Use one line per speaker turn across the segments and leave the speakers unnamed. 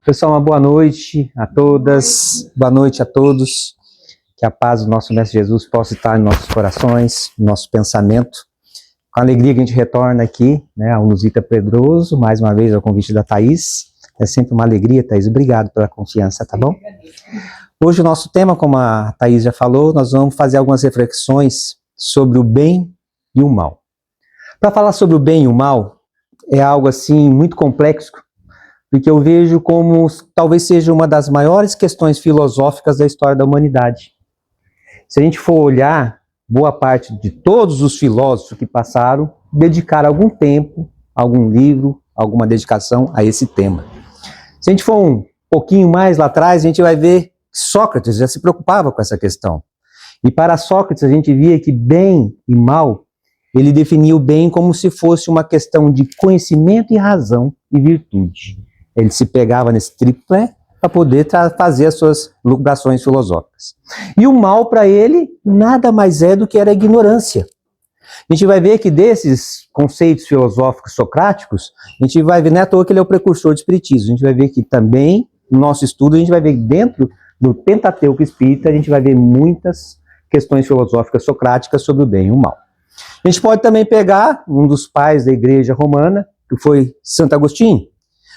Pessoal, uma boa noite a todas, boa noite a todos. Que a paz do nosso Mestre Jesus possa estar em nossos corações, no nosso pensamento. Com alegria que a gente retorna aqui, né, ao Luzita Pedroso, mais uma vez ao convite da Thaís. É sempre uma alegria, Thaís. Obrigado pela confiança, tá bom? Hoje o nosso tema, como a Thaís já falou, nós vamos fazer algumas reflexões sobre o bem e o mal. Para falar sobre o bem e o mal, é algo assim muito complexo, porque eu vejo como talvez seja uma das maiores questões filosóficas da história da humanidade. Se a gente for olhar, boa parte de todos os filósofos que passaram dedicaram algum tempo, algum livro, alguma dedicação a esse tema. Se a gente for um pouquinho mais lá atrás, a gente vai ver que Sócrates já se preocupava com essa questão. E para Sócrates a gente via que bem e mal, ele definia o bem como se fosse uma questão de conhecimento e razão e virtude. Ele se pegava nesse tripé para poder fazer as suas lucubrações filosóficas. E o mal para ele nada mais é do que era a ignorância. A gente vai ver que desses conceitos filosóficos socráticos, a gente vai ver, não é à toa que ele é o precursor do espiritismo, a gente vai ver que também, no nosso estudo, a gente vai ver que dentro do Pentateuco Espírita, a gente vai ver muitas questões filosóficas socráticas sobre o bem e o mal. A gente pode também pegar um dos pais da igreja romana, que foi Santo Agostinho,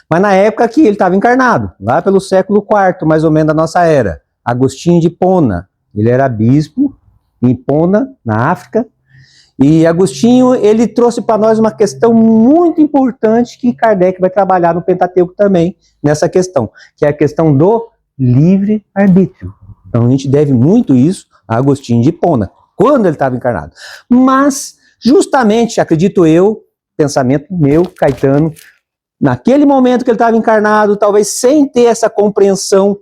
mas na época que ele estava encarnado, lá pelo século IV, mais ou menos da nossa era, Agostinho de Hipona. Ele era bispo em Hipona, na África, e Agostinho, ele trouxe para nós uma questão muito importante que Kardec vai trabalhar no Pentateuco também, nessa questão, que é a questão do livre-arbítrio. Então a gente deve muito isso a Agostinho de Hipona, quando ele estava encarnado. Mas, justamente, acredito eu, pensamento meu, Caetano, naquele momento que ele estava encarnado, talvez sem ter essa compreensão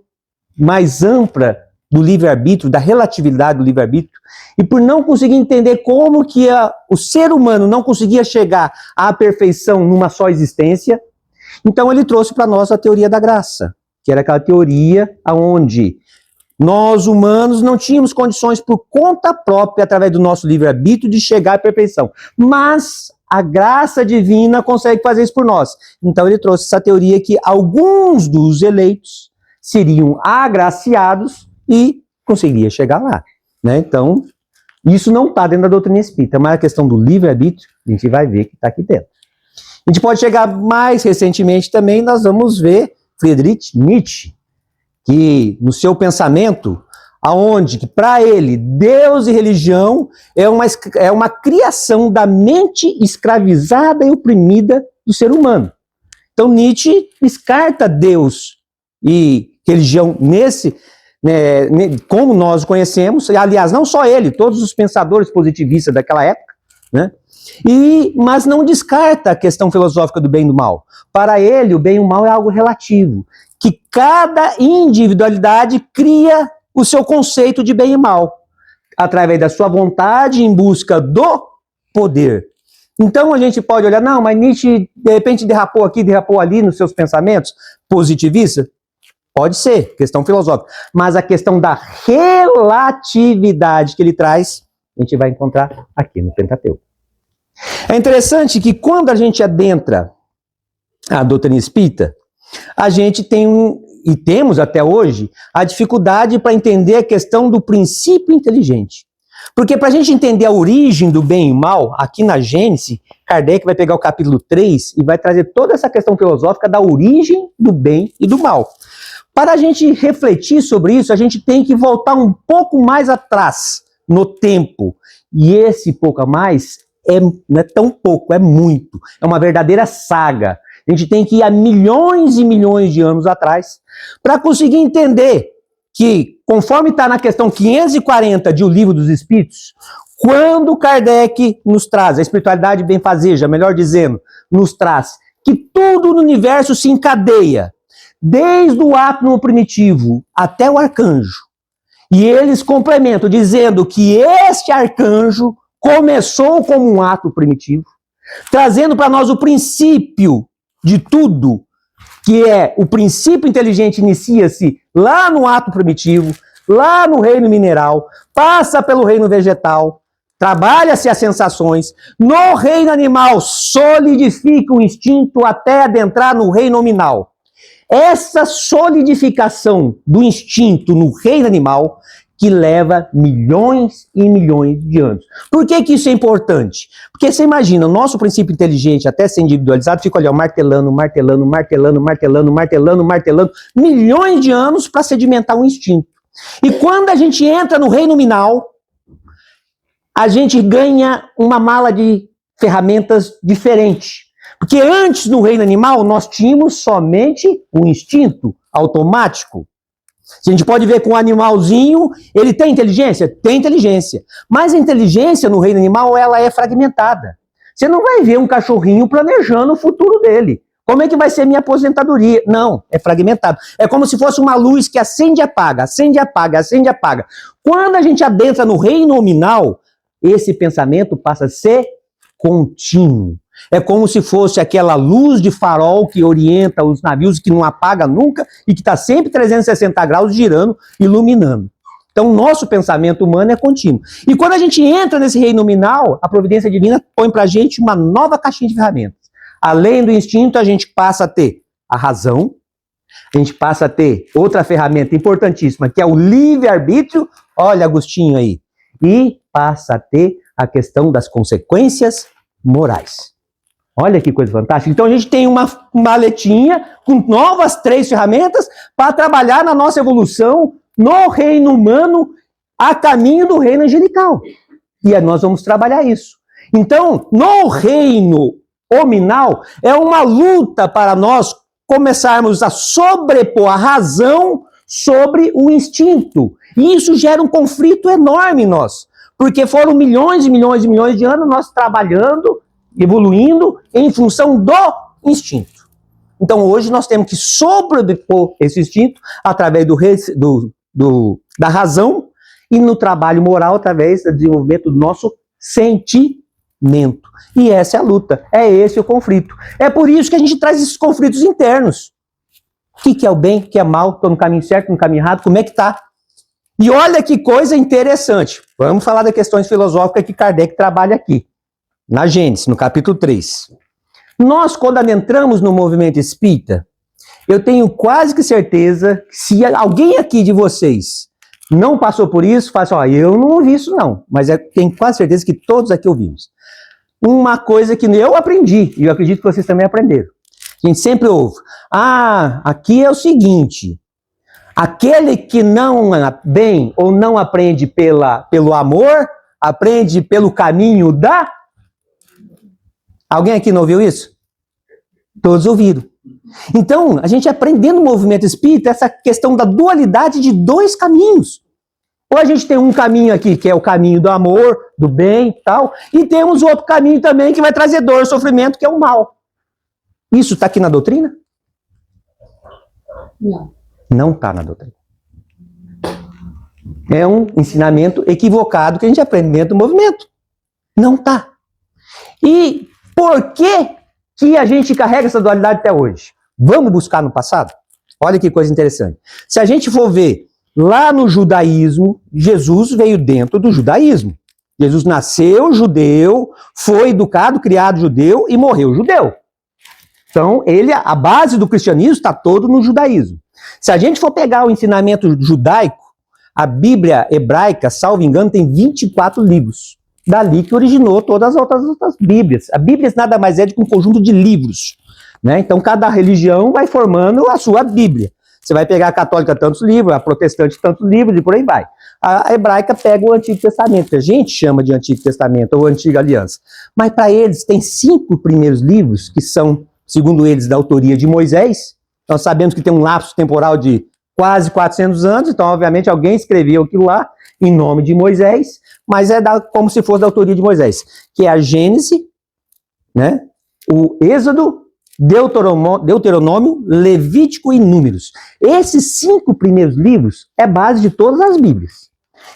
mais ampla do livre-arbítrio, da relatividade do livre-arbítrio, e por não conseguir entender como que o ser humano não conseguia chegar à perfeição numa só existência, então ele trouxe para nós a teoria da graça, que era aquela teoria onde nós, humanos, não tínhamos condições por conta própria, através do nosso livre-arbítrio, de chegar à perfeição. Mas a graça divina consegue fazer isso por nós. Então ele trouxe essa teoria que alguns dos eleitos seriam agraciados e conseguiria chegar lá, né? Então, isso não está dentro da doutrina espírita, mas a questão do livre-arbítrio, a gente vai ver que está aqui dentro. A gente pode chegar mais recentemente também, nós vamos ver Friedrich Nietzsche, que no seu pensamento, aonde que para ele Deus e religião é uma criação da mente escravizada e oprimida do ser humano. Então Nietzsche descarta Deus e religião como nós o conhecemos, e, aliás, não só ele, todos os pensadores positivistas daquela época, né? Mas não descarta a questão filosófica do bem e do mal. Para ele, o bem e o mal é algo relativo, que cada individualidade cria o seu conceito de bem e mal, através da sua vontade em busca do poder. Então a gente pode olhar, não, mas Nietzsche de repente derrapou aqui, derrapou ali nos seus pensamentos positivistas? Pode ser, questão filosófica. Mas a questão da relatividade que ele traz, a gente vai encontrar aqui no Pentateuco. É interessante que quando a gente adentra a doutrina espírita, a gente e temos até hoje, a dificuldade para entender a questão do princípio inteligente. Porque para a gente entender a origem do bem e mal, aqui na Gênesis, Kardec vai pegar o capítulo 3 e vai trazer toda essa questão filosófica da origem do bem e do mal. Para a gente refletir sobre isso, a gente tem que voltar um pouco mais atrás no tempo. E esse pouco a mais não é tão pouco, é muito. É uma verdadeira saga. A gente tem que ir a milhões e milhões de anos atrás para conseguir entender que, conforme está na questão 540 de O Livro dos Espíritos, quando Kardec nos traz, a espiritualidade benfazeja, melhor dizendo, nos traz que tudo no universo se encadeia, desde o átomo primitivo até o arcanjo. E eles complementam dizendo que este arcanjo começou como um ato primitivo, trazendo para nós o princípio de tudo, que é o princípio inteligente, inicia-se lá no ato primitivo, lá no reino mineral, passa pelo reino vegetal, trabalha-se as sensações, no reino animal solidifica o instinto até adentrar no reino nominal. Essa solidificação do instinto no reino animal que leva milhões e milhões de anos. Por que isso é importante? Porque você imagina, o nosso princípio inteligente, até ser individualizado, fica ali, ó, martelando, milhões de anos para sedimentar um instinto. E quando a gente entra no reino nominal, a gente ganha uma mala de ferramentas diferente. Porque antes, no reino animal, nós tínhamos somente um instinto automático. A gente pode ver com um animalzinho, ele tem inteligência? Tem inteligência. Mas a inteligência no reino animal, ela é fragmentada. Você não vai ver um cachorrinho planejando o futuro dele. Como é que vai ser minha aposentadoria? Não, é fragmentado. É como se fosse uma luz que acende e apaga, acende e apaga, acende e apaga. Quando a gente adentra no reino nominal, esse pensamento passa a ser contínuo. É como se fosse aquela luz de farol que orienta os navios, que não apaga nunca e que está sempre 360 graus girando, iluminando. Então, o nosso pensamento humano é contínuo. E quando a gente entra nesse reino nominal, a providência divina põe para a gente uma nova caixinha de ferramentas. Além do instinto, a gente passa a ter a razão, a gente passa a ter outra ferramenta importantíssima, que é o livre-arbítrio, olha Agostinho aí, e passa a ter a questão das consequências morais. Olha que coisa fantástica. Então a gente tem uma maletinha com novas 3 ferramentas para trabalhar na nossa evolução no reino humano a caminho do reino angelical. E nós vamos trabalhar isso. Então, no reino hominal, é uma luta para nós começarmos a sobrepor a razão sobre o instinto. E isso gera um conflito enorme em nós. Porque foram milhões e milhões e milhões de anos nós trabalhando, evoluindo em função do instinto. Então hoje nós temos que sobrepor esse instinto através da razão e no trabalho moral através do desenvolvimento do nosso sentimento. E essa é a luta, é esse o conflito. É por isso que a gente traz esses conflitos internos. O que é o bem, o que é mal, estou no caminho certo, no caminho errado, como é que está? E olha que coisa interessante. Vamos falar das questões filosóficas que Kardec trabalha aqui. Na Gênesis, no capítulo 3. Nós, quando adentramos no movimento espírita, eu tenho quase que certeza que se alguém aqui de vocês não passou por isso, fala assim, ó, eu não ouvi isso não, mas eu tenho quase certeza que todos aqui ouvimos. Uma coisa que eu aprendi, e eu acredito que vocês também aprenderam. A gente sempre ouve, aqui é o seguinte, aquele que não bem ou não aprende pelo amor, aprende pelo caminho da... Alguém aqui não ouviu isso? Todos ouviram. Então, a gente aprendendo no movimento espírita essa questão da dualidade de 2 caminhos. Ou a gente tem um caminho aqui, que é o caminho do amor, do bem e tal, e temos outro caminho também que vai trazer dor, sofrimento, que é o mal. Isso está aqui na doutrina? Não. Não está na doutrina. É um ensinamento equivocado que a gente aprende dentro do movimento. Não está. E por que a gente carrega essa dualidade até hoje? Vamos buscar no passado? Olha que coisa interessante. Se a gente for ver lá no judaísmo, Jesus veio dentro do judaísmo. Jesus nasceu judeu, foi educado, criado judeu e morreu judeu. Então, a base do cristianismo está todo no judaísmo. Se a gente for pegar o ensinamento judaico, a Bíblia hebraica, salvo engano, tem 24 livros. Dali que originou todas as outras Bíblias. A Bíblia nada mais é do que um conjunto de livros. Né? Então, cada religião vai formando a sua Bíblia. Você vai pegar a católica tantos livros, a protestante tantos livros e por aí vai. A hebraica pega o Antigo Testamento, que a gente chama de Antigo Testamento ou Antiga Aliança. Mas para eles tem 5 primeiros livros que são, segundo eles, da autoria de Moisés. Nós sabemos que tem um lapso temporal de quase 400 anos, então obviamente alguém escreveu aquilo lá em nome de Moisés, mas como se fosse da autoria de Moisés, que é a Gênese, né? O Êxodo, Deuteronômio, Levítico e Números. Esses 5 primeiros livros é base de todas as Bíblias.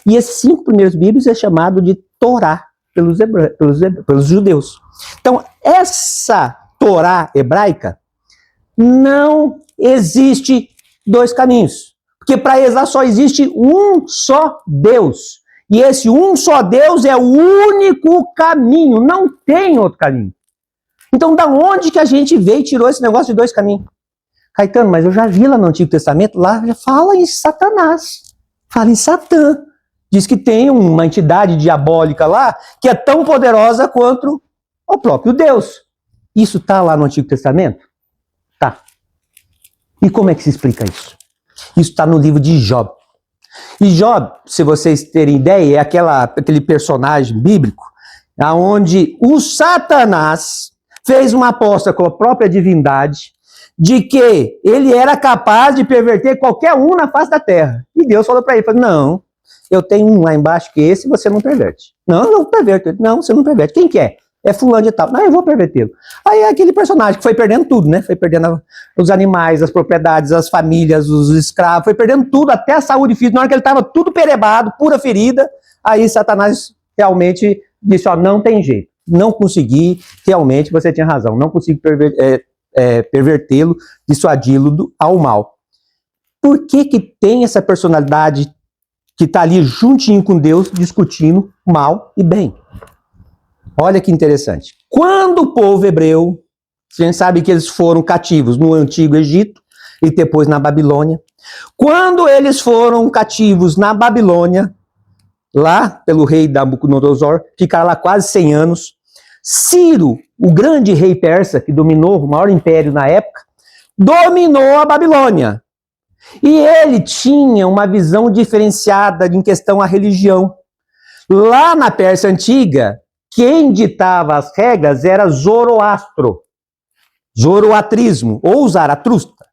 E esses 5 primeiros livros é chamado de Torá pelos judeus. Então, essa Torá hebraica não existe 2 caminhos. Porque para eles lá só existe um só Deus. E esse um só Deus é o único caminho. Não tem outro caminho. Então, da onde que a gente veio e tirou esse negócio de 2 caminhos? Caetano, mas eu já vi lá no Antigo Testamento, lá já fala em Satanás, fala em Satã. Diz que tem uma entidade diabólica lá que é tão poderosa quanto o próprio Deus. Isso está lá no Antigo Testamento? Tá. E como é que se explica isso? Isso está no livro de Job. E Job, se vocês terem ideia, é aquele personagem bíblico onde o Satanás fez uma aposta com a própria divindade de que ele era capaz de perverter qualquer um na face da terra. E Deus falou para ele, não, eu tenho um lá embaixo que esse você não perverte. Não, eu perverto. Não, você não perverte. Quem que é? É fulano de tal. Não, eu vou pervertê-lo. Aí é aquele personagem que foi perdendo tudo, né? Foi perdendo os animais, as propriedades, as famílias, os escravos, foi perdendo tudo, até a saúde física. Na hora que ele estava tudo perebado, pura ferida, aí Satanás realmente disse, não tem jeito. Não consegui, realmente você tinha razão. Não consigo pervertê-lo, dissuadi-lo ao mal. Por que que tem essa personalidade que está ali juntinho com Deus, discutindo mal e bem? Olha que interessante. Quando o povo hebreu, a gente sabe que eles foram cativos no Antigo Egito e depois na Babilônia. Quando eles foram cativos na Babilônia, lá pelo rei Nabucodonosor, ficaram lá quase 100 anos. Ciro, o grande rei persa, que dominou o maior império na época, dominou a Babilônia. E ele tinha uma visão diferenciada em questão à religião. Lá na Pérsia Antiga, quem ditava as regras era Zoroastro, zoroatrismo ou Zaratrusta.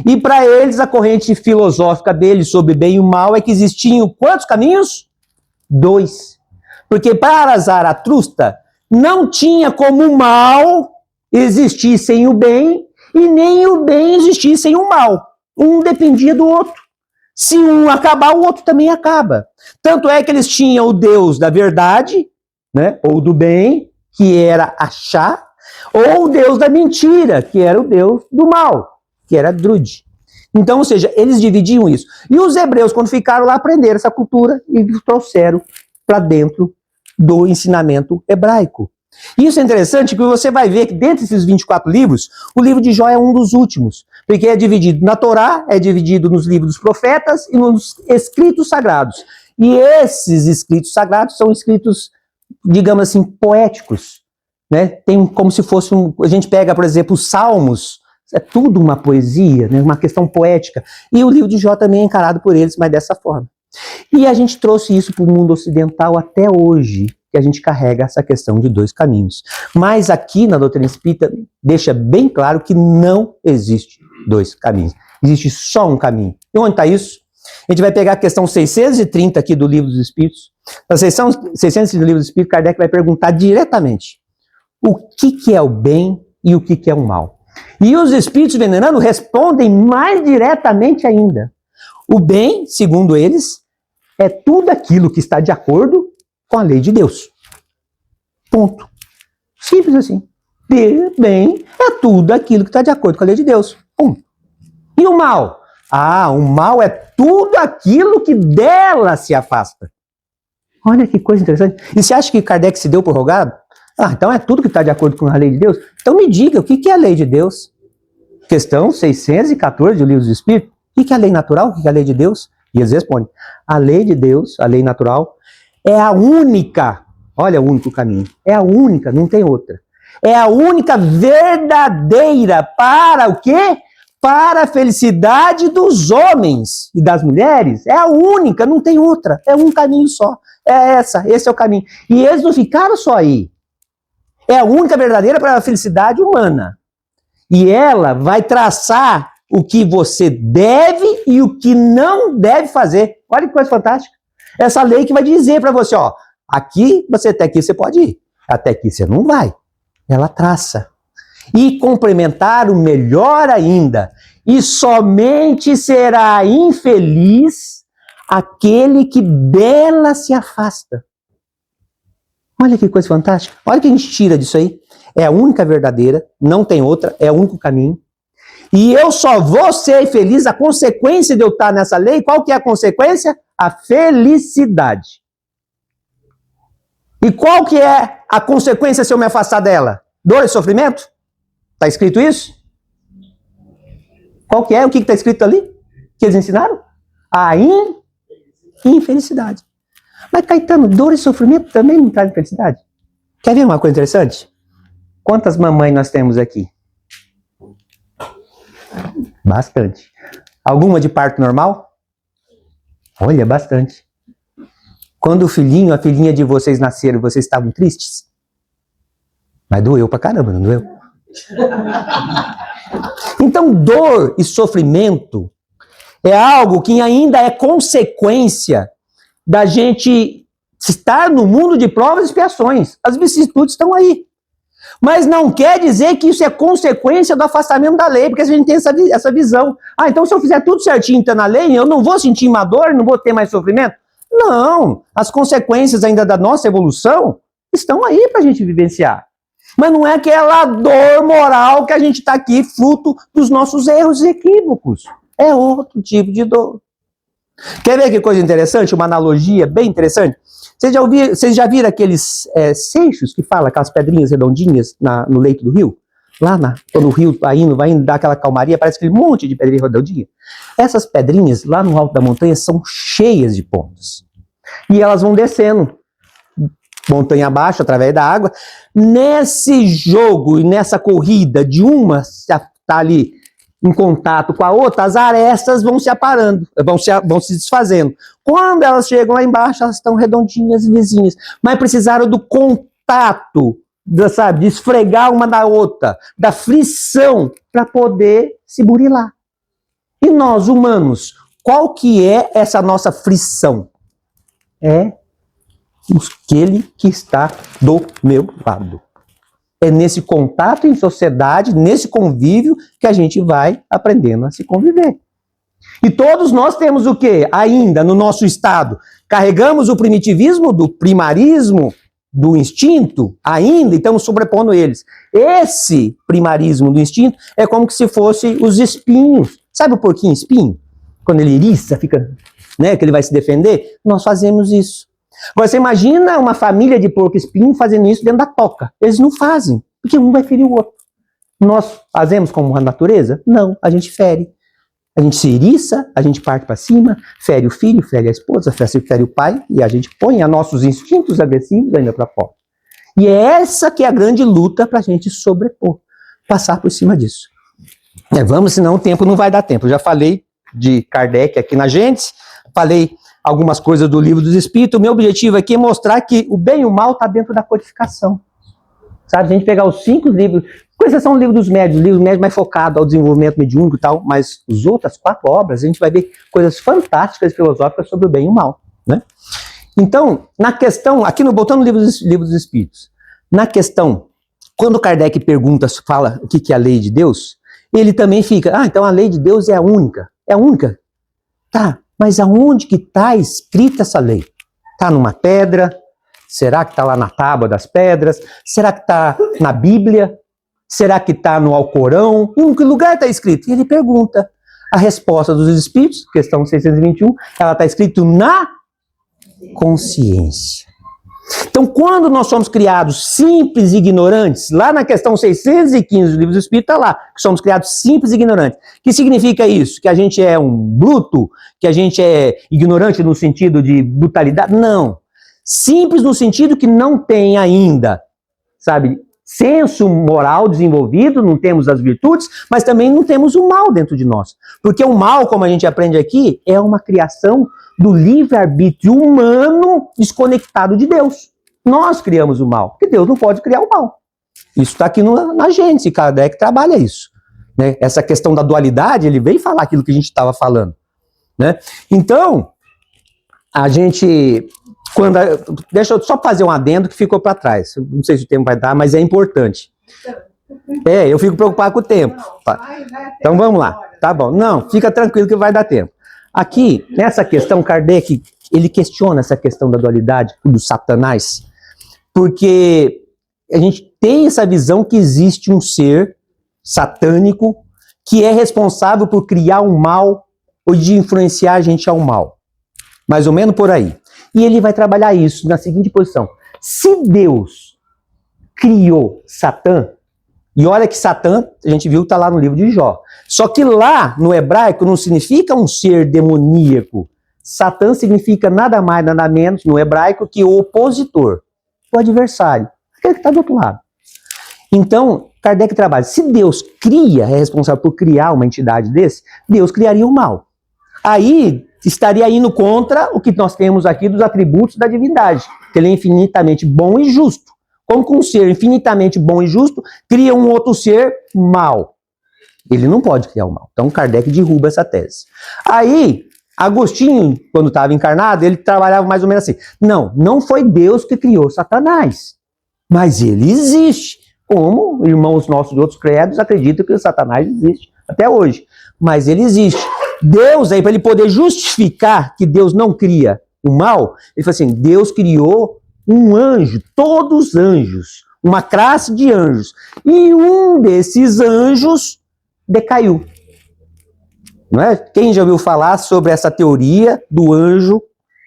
E para eles, a corrente filosófica deles sobre bem e o mal é que existiam quantos caminhos? 2. Porque para Zaratrusta, não tinha como o mal existir sem o bem e nem o bem existir sem o mal. Um dependia do outro. Se um acabar, o outro também acaba. Tanto é que eles tinham o Deus da verdade, né, ou do bem, que era Axá, ou o Deus da mentira, que era o Deus do mal, que era Drud. Então, ou seja, eles dividiam isso. E os hebreus, quando ficaram lá, aprenderam essa cultura e trouxeram para dentro do ensinamento hebraico. Isso é interessante porque você vai ver que dentre esses 24 livros, o livro de Jó é um dos últimos, porque é dividido na Torá, é dividido nos livros dos profetas e nos escritos sagrados. E esses escritos sagrados são escritos, digamos assim, poéticos, né? Tem como se fosse a gente pega, por exemplo, os Salmos, é tudo uma poesia, né? Uma questão poética. E o livro de Jó também é encarado por eles, mas dessa forma. E a gente trouxe isso para o mundo ocidental até hoje, que a gente carrega essa questão de 2 caminhos. Mas aqui na doutrina espírita deixa bem claro que não existe 2 caminhos. Existe só um caminho. E onde está isso? A gente vai pegar a questão 630 aqui do Livro dos Espíritos. Na seção 630 do Livro dos Espíritos, Kardec vai perguntar diretamente o que é o bem e o que é o mal. E os Espíritos venerados respondem mais diretamente ainda. O bem, segundo eles, é tudo aquilo que está de acordo com a lei de Deus. Ponto. Simples assim. Bem é tudo aquilo que está de acordo com a lei de Deus. E o mal? O mal é tudo aquilo que dela se afasta. Olha que coisa interessante. E você acha que Kardec se deu por rogado? Então é tudo que está de acordo com a lei de Deus? Então me diga, o que é a lei de Deus? Questão 614 do Livro dos Espíritos. O que é a lei natural? O que é a lei de Deus? E eles respondem, a lei de Deus, a lei natural, é a única, olha o único caminho, é a única, não tem outra. É a única verdadeira para o quê? Para a felicidade dos homens e das mulheres. É a única, não tem outra. É um caminho só. Esse é o caminho. E eles não ficaram só aí. É a única verdadeira para a felicidade humana. E ela vai traçar o que você deve e o que não deve fazer. Olha que coisa fantástica. Essa lei que vai dizer para você, aqui você até aqui você pode ir, até aqui você não vai. Ela traça. E complementar o melhor ainda, e somente será infeliz aquele que dela se afasta. Olha que coisa fantástica. Olha o que a gente tira disso aí. É a única verdadeira, não tem outra, é o único caminho. E eu só vou ser feliz, a consequência de eu estar nessa lei, qual que é a consequência? A felicidade. E qual que é a consequência se eu me afastar dela? Dor e sofrimento? Está escrito isso? Qual que é? O que está escrito ali? Que eles ensinaram? A infelicidade. Mas, Caetano, dor e sofrimento também não trazem felicidade? Quer ver uma coisa interessante? Quantas mamães nós temos aqui? Bastante. Alguma de parto normal? Olha, bastante. Quando o filhinho, a filhinha de vocês nasceram, vocês estavam tristes? Mas doeu pra caramba, não doeu? Então, dor e sofrimento é algo que ainda é consequência da gente estar no mundo de provas e expiações. As vicissitudes estão aí. Mas não quer dizer que isso é consequência do afastamento da lei, porque a gente tem essa visão. Ah, então se eu fizer tudo certinho, tá na lei, eu não vou sentir uma dor, não vou ter mais sofrimento? Não, as consequências ainda da nossa evolução estão aí para a gente vivenciar. Mas não é aquela dor moral que a gente está aqui fruto dos nossos erros e equívocos. É outro tipo de dor. Quer ver que coisa interessante? Uma analogia bem interessante? Vocês já viram aqueles seixos que falam, aquelas pedrinhas redondinhas no leito do rio? Quando o rio vai indo, dar aquela calmaria, parece aquele monte de pedrinha redondinha. Essas pedrinhas, lá no alto da montanha, são cheias de pontas. E elas vão descendo, montanha abaixo, através da água. Nesse jogo e nessa corrida de uma está ali em contato com a outra, as arestas vão se aparando, vão se desfazendo. Quando elas chegam lá embaixo, elas estão redondinhas e lisinhas. Mas precisaram do contato, de esfregar uma da outra, da frição, para poder se burilar. E nós, humanos, qual que é essa nossa frição? É aquele que está do meu lado. É nesse contato em sociedade, nesse convívio, que a gente vai aprendendo a se conviver. E todos nós temos o quê? Ainda no nosso estado. Carregamos o primitivismo do primarismo, do instinto, ainda, e estamos sobrepondo eles. Esse primarismo do instinto é como se fosse os espinhos. Sabe o porquinho espinho? Quando ele iriça, fica, que ele vai se defender? Nós fazemos isso. Agora, você imagina uma família de porco-espinho fazendo isso dentro da toca. Eles não fazem, porque um vai ferir o outro. Nós fazemos como a natureza? Não, a gente fere. A gente se eriça, a gente parte para cima, fere o filho, fere a esposa, fere o pai, e a gente põe nossos instintos agressivos ainda para fora. E é essa que é a grande luta para a gente sobrepor, passar por cima disso. Vamos, senão o tempo não vai dar tempo. Eu já falei de Kardec aqui na Gênesis, falei algumas coisas do Livro dos Espíritos. O meu objetivo aqui é mostrar que o bem e o mal está dentro da codificação. Sabe, a gente pegar os 5 livros, com exceção do Livro dos Médios, o Livro Médio mais focado ao desenvolvimento mediúnico e tal, mas as outras 4 obras, a gente vai ver coisas fantásticas filosóficas sobre o bem e o mal, né? Então, na questão, aqui voltando no Livro dos Espíritos, na questão, quando Kardec fala o que é a lei de Deus, ele também fica, então a lei de Deus é a única. É a única? Tá, mas aonde que está escrita essa lei? Está numa pedra? Será que está lá na tábua das pedras? Será que está na Bíblia? Será que está no Alcorão? Em que lugar está escrito? E ele pergunta. A resposta dos Espíritos, questão 621, ela está escrito na consciência. Então, quando nós somos criados simples e ignorantes, lá na questão 615 do Livro dos Espíritos, está lá, que somos criados simples e ignorantes. O que significa isso? Que a gente é um bruto? Que a gente é ignorante no sentido de brutalidade? Não. Simples no sentido que não tem ainda, senso moral desenvolvido, não temos as virtudes, mas também não temos o mal dentro de nós. Porque o mal, como a gente aprende aqui, é uma criação do livre-arbítrio humano desconectado de Deus. Nós criamos o mal, porque Deus não pode criar o mal. Isso está aqui na Gênesis, Kardec trabalha isso. Né? Essa questão da dualidade, ele veio falar aquilo que a gente estava falando. Né? Então, a gente... deixa eu só fazer um adendo que ficou para trás. Não sei se o tempo vai dar, mas é importante. Eu fico preocupado com o tempo. Então vamos lá. Tá bom. Não, fica tranquilo que vai dar tempo. Aqui, nessa questão, Kardec, ele questiona essa questão da dualidade, do Satanás, porque a gente tem essa visão que existe um ser satânico que é responsável por criar um mal ou de influenciar a gente ao mal. Mais ou menos por aí. E ele vai trabalhar isso na seguinte posição. Se Deus criou Satã, E olha que Satã, a gente viu que está lá no livro de Jó. Só que lá, no hebraico, não significa um ser demoníaco. Satã significa nada mais, nada menos, no hebraico, que o opositor, o adversário, aquele que está do outro lado. Então, Kardec trabalha. Se Deus é responsável por criar uma entidade desse, Deus criaria o mal. Aí, estaria indo contra o que nós temos aqui dos atributos da divindade, que ele é infinitamente bom e justo. Como que um ser infinitamente bom e justo cria um outro ser mal? Ele não pode criar o mal. Então, Kardec derruba essa tese. Aí, Agostinho, quando estava encarnado, ele trabalhava mais ou menos assim. Não foi Deus que criou Satanás, mas ele existe. Como irmãos nossos de outros credos acreditam que o Satanás existe até hoje. Mas ele existe. Deus, aí, para ele poder justificar que Deus não cria o mal, ele falou assim, Deus criou um anjo, todos os anjos, uma classe de anjos. E um desses anjos decaiu. Não é? Quem já ouviu falar sobre essa teoria do anjo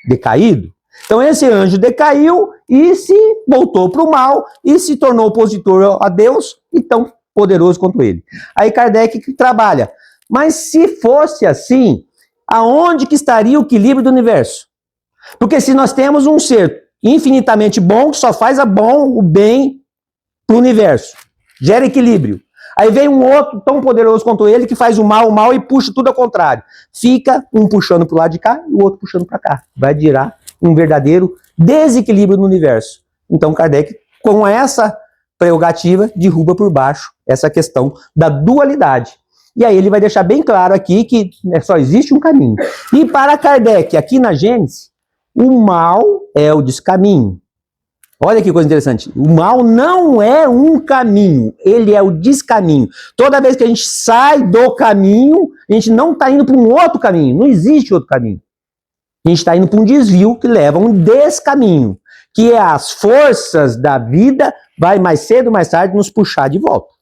decaído? Então esse anjo decaiu e se voltou para o mal e se tornou opositor a Deus e tão poderoso quanto ele. Aí Kardec trabalha. Mas se fosse assim, aonde que estaria o equilíbrio do universo? Porque se nós temos um ser infinitamente bom, que só faz o bem para o universo, gera equilíbrio. Aí vem um outro tão poderoso quanto ele, que faz o mal e puxa tudo ao contrário. Fica um puxando para o lado de cá e o outro puxando para cá. Vai gerar um verdadeiro desequilíbrio no universo. Então Kardec, com essa prerrogativa, derruba por baixo essa questão da dualidade. E aí ele vai deixar bem claro aqui que só existe um caminho. E para Kardec, aqui na Gênesis, o mal é o descaminho. Olha que coisa interessante. O mal não é um caminho, ele é o descaminho. Toda vez que a gente sai do caminho, a gente não está indo para um outro caminho. Não existe outro caminho. A gente está indo para um desvio que leva a um descaminho, que é as forças da vida vai mais cedo ou mais tarde nos puxar de volta.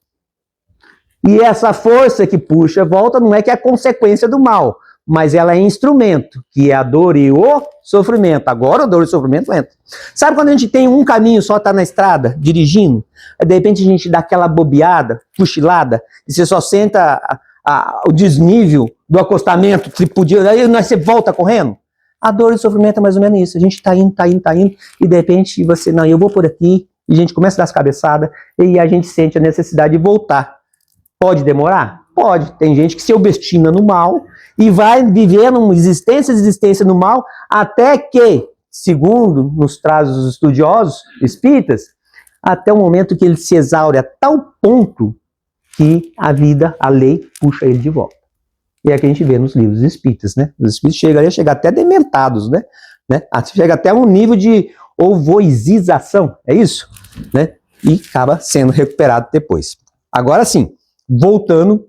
E essa força que puxa volta não é que é consequência do mal, mas ela é instrumento, que é a dor e o sofrimento. Agora a dor e o sofrimento entra. Sabe quando a gente tem um caminho só, tá na estrada, dirigindo, aí de repente a gente dá aquela bobeada, cochilada, e você só senta o desnível do acostamento, que podia, aí você volta correndo? A dor e o sofrimento é mais ou menos isso. A gente tá indo, e de repente você, não, eu vou por aqui, e a gente começa a dar as cabeçadas, e a gente sente a necessidade de voltar. Pode demorar? Pode. Tem gente que se obstina no mal e vai vivendo uma existência no mal até que, segundo nos trazem os estudiosos espíritas, até o momento que ele se exaure a tal ponto que a vida, a lei, puxa ele de volta. E é o que a gente vê nos livros espíritas, né? Os espíritos chegam até dementados, né? Chega até um nível de ovoizização, é isso? Né? E acaba sendo recuperado depois. Agora sim, voltando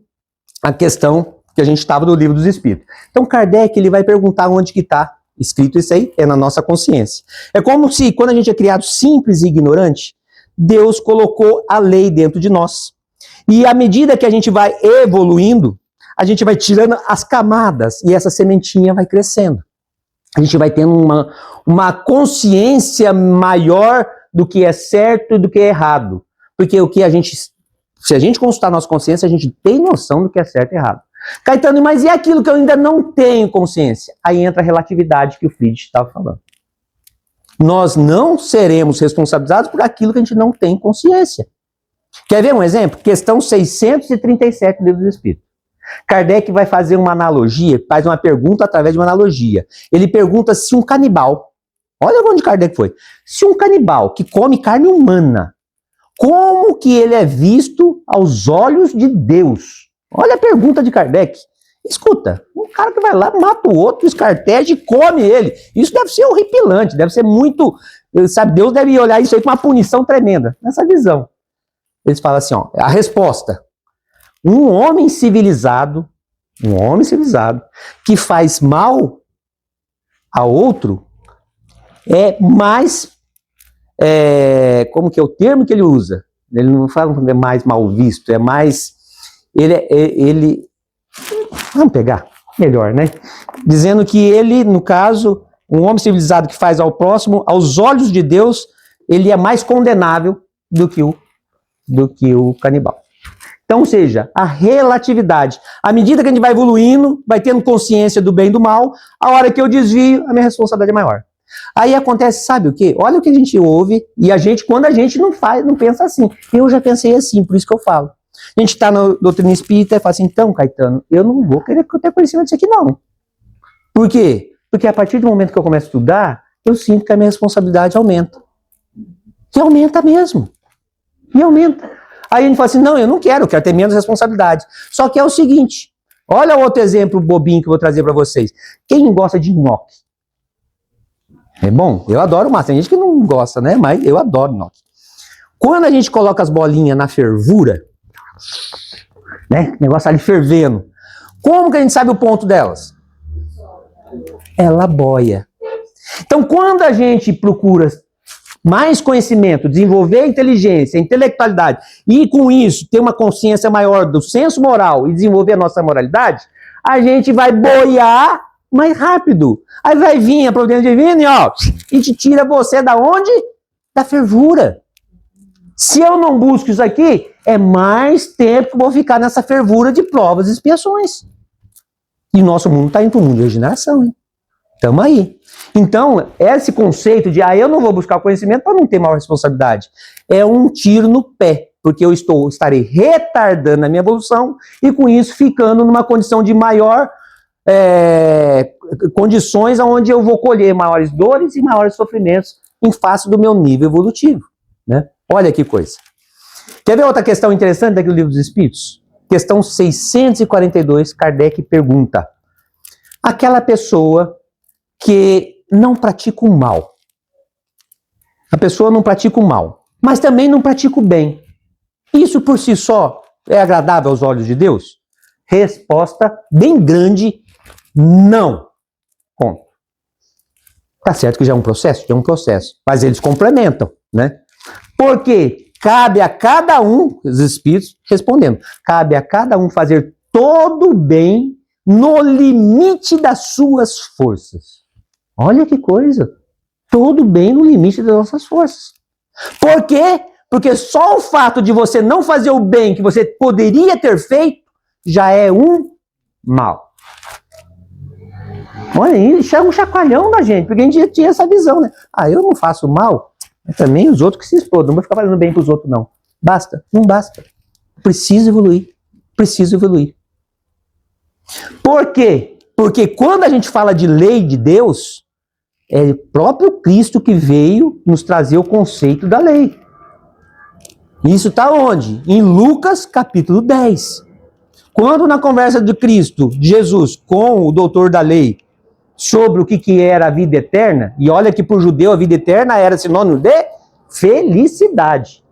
à questão que a gente estava do livro dos Espíritos. Então Kardec ele vai perguntar onde que está escrito isso aí, é na nossa consciência. É como se, quando a gente é criado simples e ignorante, Deus colocou a lei dentro de nós. E à medida que a gente vai evoluindo, a gente vai tirando as camadas e essa sementinha vai crescendo. A gente vai tendo uma consciência maior do que é certo e do que é errado. Porque se a gente consultar a nossa consciência, a gente tem noção do que é certo e errado. Caetano, mas e aquilo que eu ainda não tenho consciência? Aí entra a relatividade que o Friedrich estava falando. Nós não seremos responsabilizados por aquilo que a gente não tem consciência. Quer ver um exemplo? Questão 637 do Livro dos Espíritos. Kardec vai fazer uma analogia, faz uma pergunta através de uma analogia. Ele pergunta se um canibal, olha onde Kardec foi, se um canibal que come carne humana, como que ele é visto aos olhos de Deus? Olha a pergunta de Kardec. Escuta, um cara que vai lá, mata o outro, escarteja e come ele. Isso deve ser horripilante, deve ser muito... Sabe, Deus deve olhar isso aí com uma punição tremenda, nessa visão. Eles falam assim, ó, a resposta. Um homem civilizado que faz mal a outro é mais... como que é o termo que ele usa? Ele não fala que é mais mal visto, é mais... Vamos pegar, melhor, né? Dizendo que ele, no caso, um homem civilizado que faz ao próximo, aos olhos de Deus, ele é mais condenável do que o canibal. Então, ou seja, a relatividade. À medida que a gente vai evoluindo, vai tendo consciência do bem e do mal, a hora que eu desvio, a minha responsabilidade é maior. Aí acontece, sabe o quê? Olha o que a gente ouve, e a gente, quando a gente não faz, não pensa assim. Eu já pensei assim, por isso que eu falo. A gente está na doutrina espírita e fala assim, então, Caetano, eu não vou querer ter conhecimento disso aqui, não. Por quê? Porque a partir do momento que eu começo a estudar, eu sinto que a minha responsabilidade aumenta. E aumenta mesmo. E aumenta. Aí a gente fala assim, não, eu quero ter menos responsabilidade. Só que é o seguinte, olha o outro exemplo bobinho que eu vou trazer para vocês. Quem gosta de nhoque? É bom? Eu adoro massa. Tem gente que não gosta, né? Mas eu adoro nhoque. Quando a gente coloca as bolinhas na fervura, né? O negócio ali fervendo. Como que a gente sabe o ponto delas? Ela boia. Então, quando a gente procura mais conhecimento, desenvolver a inteligência, a intelectualidade, e com isso ter uma consciência maior do senso moral e desenvolver a nossa moralidade, a gente vai boiar mais rápido. Aí vai vir a providência divina e te tira você da onde? Da fervura. Se eu não busco isso aqui, é mais tempo que eu vou ficar nessa fervura de provas e expiações. E nosso mundo está indo para o mundo de regeneração, hein? Estamos aí. Então, esse conceito de, eu não vou buscar o conhecimento para não ter maior responsabilidade, é um tiro no pé, porque eu estarei retardando a minha evolução e com isso ficando numa condição de maior condições onde eu vou colher maiores dores e maiores sofrimentos em face do meu nível evolutivo, né? Olha que coisa. Quer ver outra questão interessante daquele livro dos Espíritos? Questão 642, Kardec pergunta: aquela pessoa que não pratica o mal. A pessoa não pratica o mal, mas também não pratica o bem. Isso por si só é agradável aos olhos de Deus? Resposta bem grande, não. Ponto. Tá certo que já é um processo? Já é um processo. Mas eles complementam, né? Porque cabe a cada um, os espíritos respondendo, cabe a cada um fazer todo o bem no limite das suas forças. Olha que coisa. Todo bem no limite das nossas forças. Por quê? Porque só o fato de você não fazer o bem que você poderia ter feito já é um mal. Olha aí, chama um chacoalhão da gente, porque a gente já tinha essa visão, né? Eu não faço mal, mas também os outros que se explodam. Não vou ficar fazendo bem para os outros, não. Basta? Não basta. Preciso evoluir. Preciso evoluir. Por quê? Porque quando a gente fala de lei de Deus, é o próprio Cristo que veio nos trazer o conceito da lei. Isso está onde? Em Lucas capítulo 10. Quando na conversa de Cristo, de Jesus, com o doutor da lei, sobre o que era a vida eterna, e olha que para o judeu a vida eterna era sinônimo de felicidade.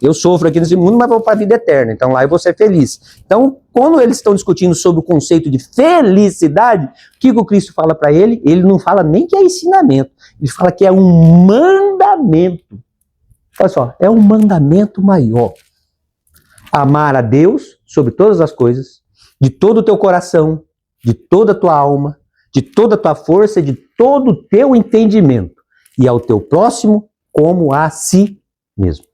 Eu sofro aqui nesse mundo, mas vou para a vida eterna, então lá eu vou ser feliz. Então, quando eles estão discutindo sobre o conceito de felicidade, o que o Cristo fala para ele? Ele não fala nem que é ensinamento, ele fala que é um mandamento. Olha só, é um mandamento maior. Amar a Deus sobre todas as coisas, de todo o teu coração, de toda a tua alma, de toda a tua força, de todo o teu entendimento, e ao teu próximo como a si mesmo.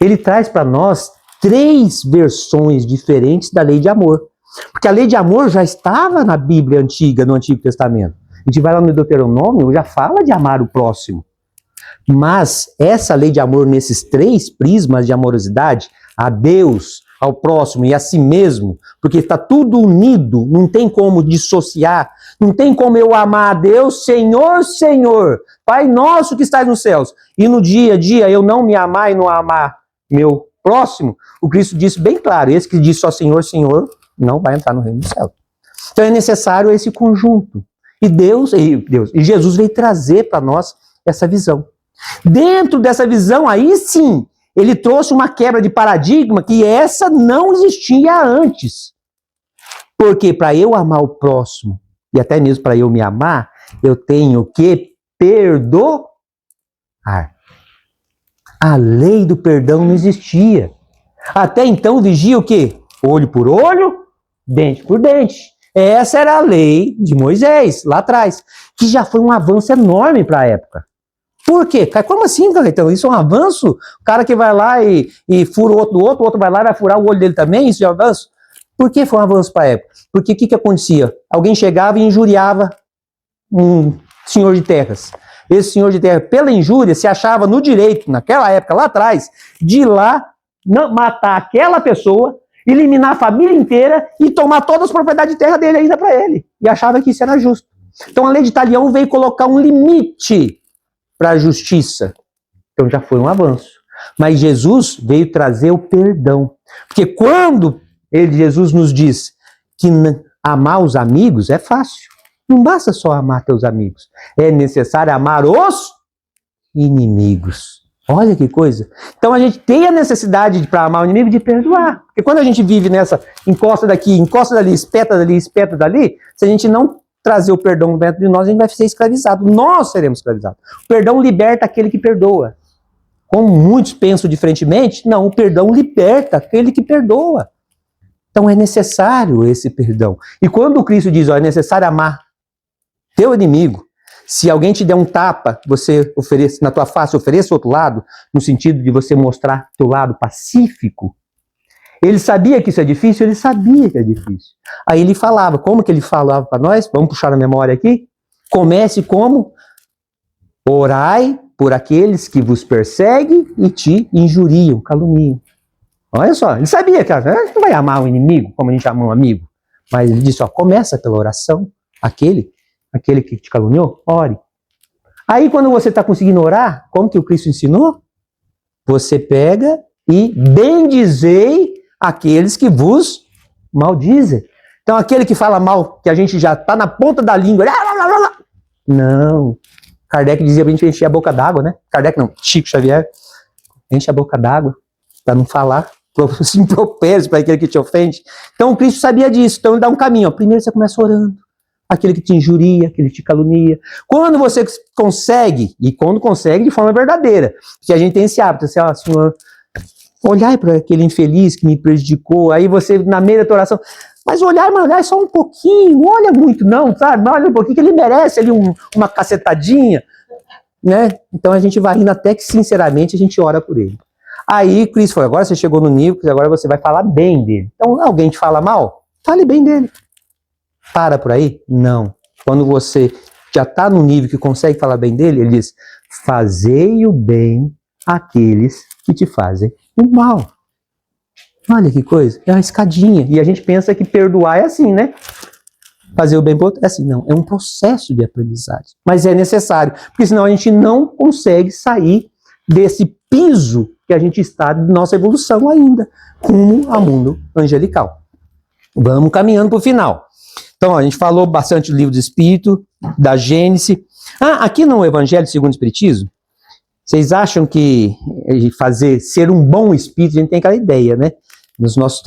Ele traz para nós 3 versões diferentes da lei de amor. Porque a lei de amor já estava na Bíblia antiga, no Antigo Testamento. A gente vai lá no Deuteronômio, já fala de amar o próximo. Mas essa lei de amor, nesses 3 prismas de amorosidade, a Deus, ao próximo e a si mesmo, porque está tudo unido, não tem como dissociar, não tem como eu amar a Deus, Senhor, Senhor, Pai nosso que estás nos céus, e no dia a dia eu não me amar e não amar meu próximo. O Cristo disse bem claro, esse que diz só Senhor, Senhor, não vai entrar no reino do céu. Então é necessário esse conjunto. E Jesus veio trazer para nós essa visão. Dentro dessa visão, aí sim, ele trouxe uma quebra de paradigma que essa não existia antes. Porque para eu amar o próximo, e até mesmo para eu me amar, eu tenho que perdoar. A lei do perdão não existia. Até então vigia o quê? Olho por olho, dente por dente. Essa era a lei de Moisés, lá atrás, que já foi um avanço enorme para a época. Por quê? Como assim, Caetano? Isso é um avanço? O cara que vai lá e fura o outro vai lá e vai furar o olho dele também, isso é um avanço? Por que foi um avanço para a época? Porque o que acontecia? Alguém chegava e injuriava um senhor de terras. Esse senhor de terra, pela injúria, se achava no direito, naquela época, lá atrás, de ir lá, matar aquela pessoa, eliminar a família inteira e tomar todas as propriedades de terra dele ainda para ele. E achava que isso era justo. Então a lei de Talião veio colocar um limite para a justiça. Então já foi um avanço. Mas Jesus veio trazer o perdão. Porque quando Jesus nos diz que amar os amigos é fácil. Não basta só amar teus amigos. É necessário amar os inimigos. Olha que coisa. Então a gente tem a necessidade para amar o inimigo de perdoar. Porque quando a gente vive nessa encosta daqui, encosta dali, espeta dali, se a gente não trazer o perdão dentro de nós, a gente vai ser escravizado. Nós seremos escravizados. O perdão liberta aquele que perdoa. Como muitos pensam diferentemente, não, o perdão liberta aquele que perdoa. Então é necessário esse perdão. E quando o Cristo diz, ó, é necessário amar teu inimigo, se alguém te der um tapa, você oferece na tua face, ofereça o outro lado, no sentido de você mostrar teu lado pacífico. Ele sabia que isso é difícil? Ele sabia que é difícil. Aí ele falava, como que ele falava para nós? Vamos puxar na memória aqui? Comece como? Orai por aqueles que vos perseguem e te injuriam, caluniam. Olha só, ele sabia que a gente não vai amar o inimigo como a gente ama um amigo. Mas ele disse, ó, começa pela oração, aquele que te caluniou, ore. Aí quando você está conseguindo orar, como que o Cristo ensinou? Você pega e bendizei aqueles que vos maldizem. Então aquele que fala mal, que a gente já está na ponta da língua, não. Kardec dizia pra gente encher a boca d'água, né? Kardec não, Chico Xavier, enche a boca d'água para não falar impropérios para aquele que te ofende. Então o Cristo sabia disso, então ele dá um caminho. Ó. Primeiro você começa orando. Aquele que te injuria, aquele que te calunia. Quando você consegue, e quando consegue de forma verdadeira, porque a gente tem esse hábito, assim, ó, Senhor, olhar para aquele infeliz que me prejudicou, aí você, na meia da tua oração, mas olhar só um pouquinho, não olha muito não, sabe? Mas olha um pouquinho que ele merece ali uma cacetadinha, né? Então a gente vai indo até que, sinceramente, a gente ora por ele. Aí Cristo falou, agora você chegou no nível que agora você vai falar bem dele. Então alguém te fala mal, fale bem dele. Para por aí? Não. Quando você já está no nível que consegue falar bem dele, ele diz, fazei o bem àqueles que te fazem o mal. Olha que coisa, é uma escadinha. E a gente pensa que perdoar é assim, né? Fazer o bem para o outro é assim. Não, é um processo de aprendizagem. Mas é necessário, porque senão a gente não consegue sair desse piso que a gente está de nossa evolução ainda, rumo ao mundo angelical. Vamos caminhando para o final. Então, ó, a gente falou bastante do livro do Espírito, da Gênesis. Aqui no Evangelho segundo o Espiritismo, vocês acham que ser um bom espírito, a gente tem aquela ideia, né? Nos nossos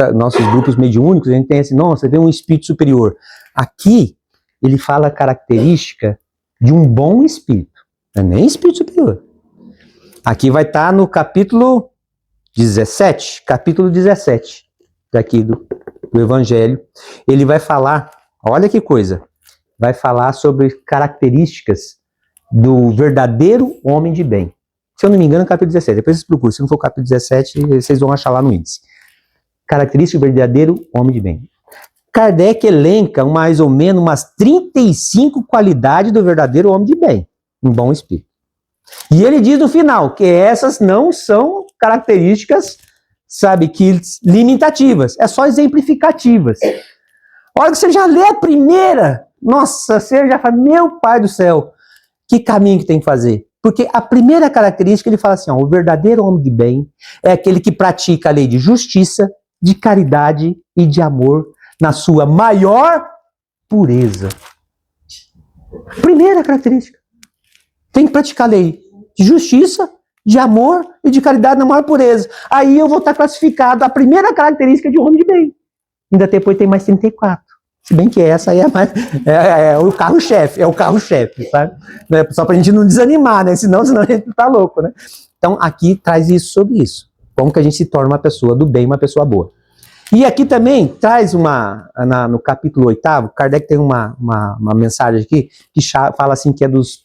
grupos mediúnicos, a gente tem assim, nossa, vê um espírito superior. Aqui, ele fala a característica de um bom espírito, não é nem espírito superior. Aqui vai estar no capítulo 17, daqui do Evangelho. Ele vai falar, olha que coisa, vai falar sobre características do verdadeiro homem de bem. Se eu não me engano, capítulo 17. Depois vocês procuram. Se não for o capítulo 17, vocês vão achar lá no índice. Característica do verdadeiro homem de bem. Kardec elenca mais ou menos umas 35 qualidades do verdadeiro homem de bem. Um bom espírito. E ele diz no final que essas não são características, sabe, que limitativas. É só exemplificativas. A hora que você já lê a primeira, nossa, você já fala, meu pai do céu, que caminho que tem que fazer? Porque a primeira característica, ele fala assim, ó, o verdadeiro homem de bem é aquele que pratica a lei de justiça, de caridade e de amor na sua maior pureza. Primeira característica. Tem que praticar a lei de justiça, de amor e de caridade na maior pureza. Aí eu vou estar classificado a primeira característica de homem de bem. Ainda depois tem mais 34. Se bem que essa aí é o carro-chefe, sabe? Só pra gente não desanimar, né? Senão a gente tá louco, né? Então aqui traz isso sobre isso. Como que a gente se torna uma pessoa do bem, uma pessoa boa. E aqui também traz no capítulo 8º, Kardec tem uma mensagem aqui que fala assim que é dos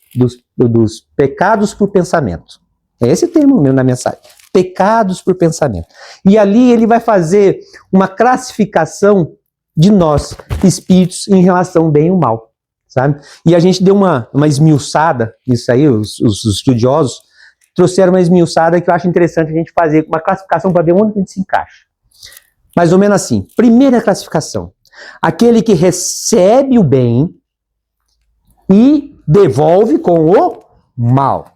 dos pecados por pensamento. É esse termo mesmo na mensagem. Pecados por pensamento. E ali ele vai fazer uma classificação de nós, espíritos, em relação ao bem e o mal. Sabe? E a gente deu uma esmiuçada nisso aí, os estudiosos trouxeram uma esmiuçada que eu acho interessante a gente fazer uma classificação para ver onde a gente se encaixa. Mais ou menos assim. Primeira classificação. Aquele que recebe o bem e devolve com o mal.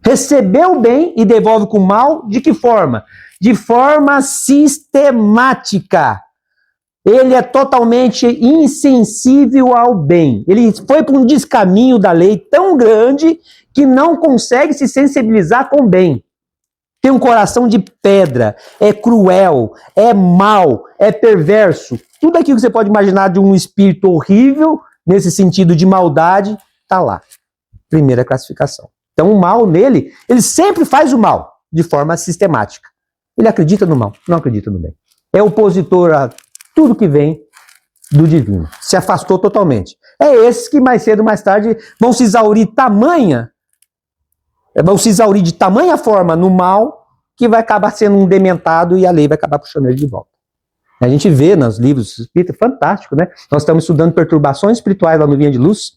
Recebeu o bem e devolve com o mal, de que forma? De forma sistemática. Ele é totalmente insensível ao bem. Ele foi para um descaminho da lei tão grande que não consegue se sensibilizar com o bem. Tem um coração de pedra, é cruel, é mau, é perverso. Tudo aquilo que você pode imaginar de um espírito horrível, nesse sentido de maldade, está lá. Primeira classificação. Então o mal nele, ele sempre faz o mal, de forma sistemática. Ele acredita no mal, não acredita no bem. É opositor a tudo que vem do divino. Se afastou totalmente. É esses que mais cedo ou mais tarde vão se exaurir de tamanha forma no mal, que vai acabar sendo um dementado e a lei vai acabar puxando ele de volta. A gente vê nos livros espíritas, fantástico, né? Nós estamos estudando perturbações espirituais lá no Vinha de Luz,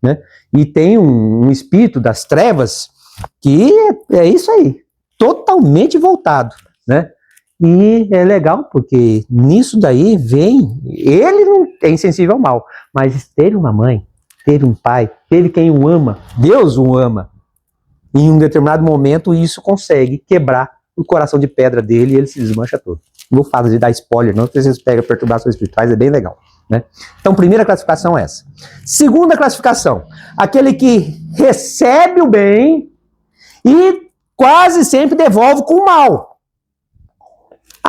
né? E tem um espírito das trevas que é isso aí, totalmente voltado, né? E é legal, porque nisso daí vem, ele não é insensível ao mal, mas ter uma mãe, ter um pai, ter quem o ama, Deus o ama, em um determinado momento isso consegue quebrar o coração de pedra dele e ele se desmancha todo. Não vou falar de dar spoiler não, porque vocês pegam perturbações espirituais, é bem legal, né? Então, primeira classificação é essa. Segunda classificação, aquele que recebe o bem e quase sempre devolve com o mal.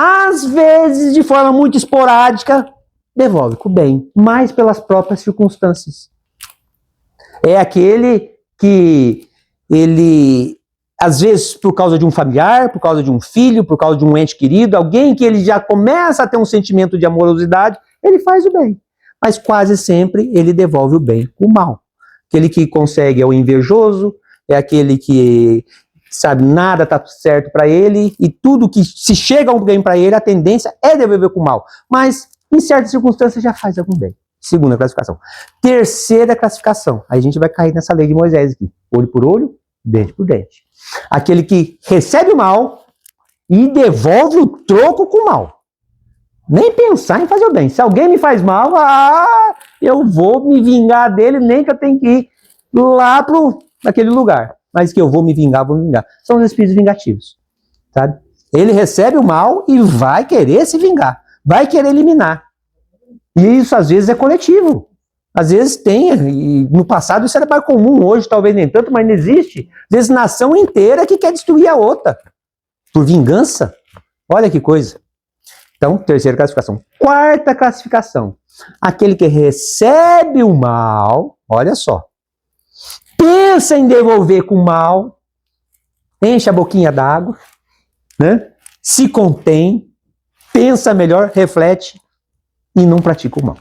Às vezes, de forma muito esporádica, devolve com o bem, mas pelas próprias circunstâncias. É aquele que ele, às vezes, por causa de um familiar, por causa de um filho, por causa de um ente querido, alguém que ele já começa a ter um sentimento de amorosidade, ele faz o bem. Mas quase sempre ele devolve o bem com o mal. Aquele que consegue é o invejoso, é aquele que, sabe, nada está certo para ele, e tudo que se chega algum bem para ele, a tendência é devolver com o mal. Mas, em certas circunstâncias, já faz algum bem. Segunda classificação. Terceira classificação. Aí a gente vai cair nessa lei de Moisés aqui. Olho por olho, dente por dente. Aquele que recebe o mal e devolve o troco com o mal. Nem pensar em fazer o bem. Se alguém me faz mal, eu vou me vingar dele, nem que eu tenha que ir lá naquele lugar. Mas que eu vou me vingar, vou me vingar. São os espíritos vingativos. Sabe? Ele recebe o mal e vai querer se vingar. Vai querer eliminar. E isso às vezes é coletivo. Às vezes tem, e no passado isso era mais comum, hoje talvez nem tanto, mas não existe. Às vezes nação inteira que quer destruir a outra. Por vingança. Olha que coisa. Então, terceira classificação. Quarta classificação. Aquele que recebe o mal, olha só, pensa em devolver com o mal, enche a boquinha d'água, né? Se contém, pensa melhor, reflete e não pratica o mal.